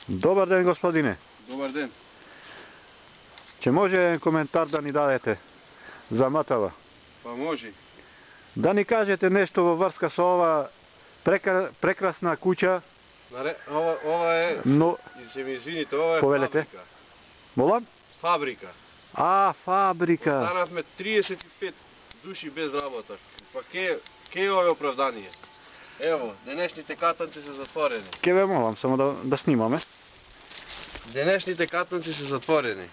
Добар ден, господине. Добар ден. Ќе може коментар да ни дадете за МТВ? Па може. Да ни кажете нешто во врска со ова прекрасна куќа. Ова е, Но се ми извините, ова е повелете. фабрика. Молам? Фабрика. Фабрика. Останавме 35 души без работа. Па ке е ова оправдание? Ево, денешните катанци се затворени. Ке ве молам само да снимаме. Денешните катанци се затворени.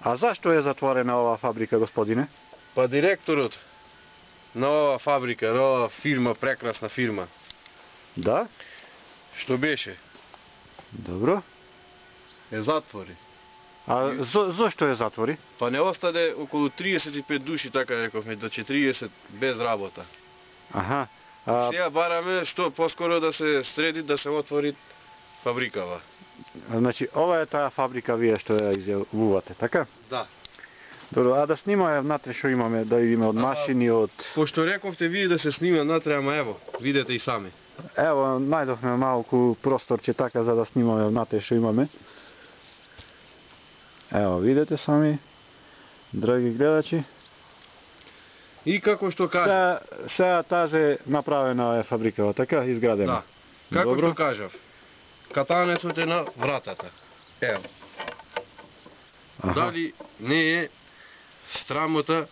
А зашто е затворена ова фабрика, господине? Па директорот на ова фабрика, на ова фирма, прекрасна фирма, Да? што беше, Добро. е затвори. А зошто е затвори? Па не остаде околу 35 души, така рековме, до 40 без работа. Аха. Сега бараме што поскоро да се среди, да се отвори фабрикава. Значи, ова е таа фабрика вие што ја изјавувате, така? Да. Добро, а да снимаме внатре што имаме, да видиме од машини, од... Пошто рековте вие да се снима натре, ама ево, видете и сами. Ево, најдовме малку просторче така за да снимаме внатре што имаме. Ево, видете сами, драги гледачи. И како што кажа. Сега тази направена е фабрикава, така, изградена. Да. Како Добро. што кажав, катанецот е на вратата. Ево. Аха. Дали не е срамота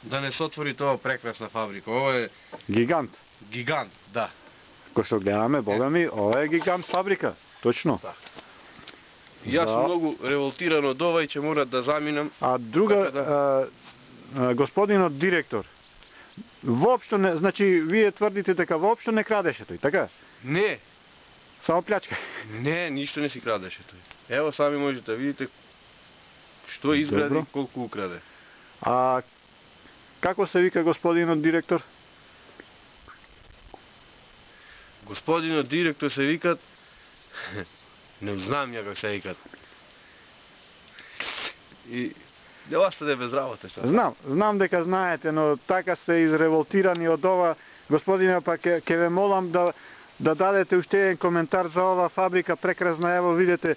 да не се отвори тоа прекрасна фабрика? Ова е Гигант. гигант, да. Кој што гледаме, бога ми, ова е гигант фабрика, точно. Да. Јас сум Да. многу револтиран од ова и ќе морат да заминам. А друга, Така господинот директор, воопшто не, значи, вие тврдите дека воопшто не крадеше тој, така? Не, Само плячка. не, ништо не си крадеше тој. Ево сами можете да видите што изгради Добро. и колку украде. А како се вика господинот директор? Господинот директор се викат не знам ја как се викат. И не остаде без работа што. Знам дека знаете, но така сте изреволтирани од ова, господине, па ќе ве молам да дадете уште еден коментар за ова фабрика прекрасна, ево видете.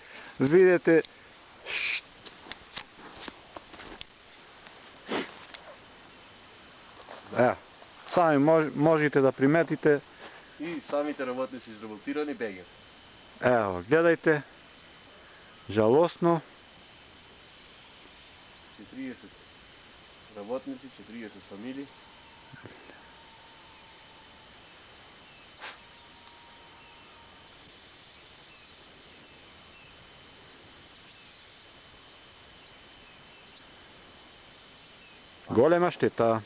Сами можете да приметите. И самите работници изреволтирани бегаат. Ево, гледајте. Жалосно. 40 работници, 40 фамилии. Голема штета.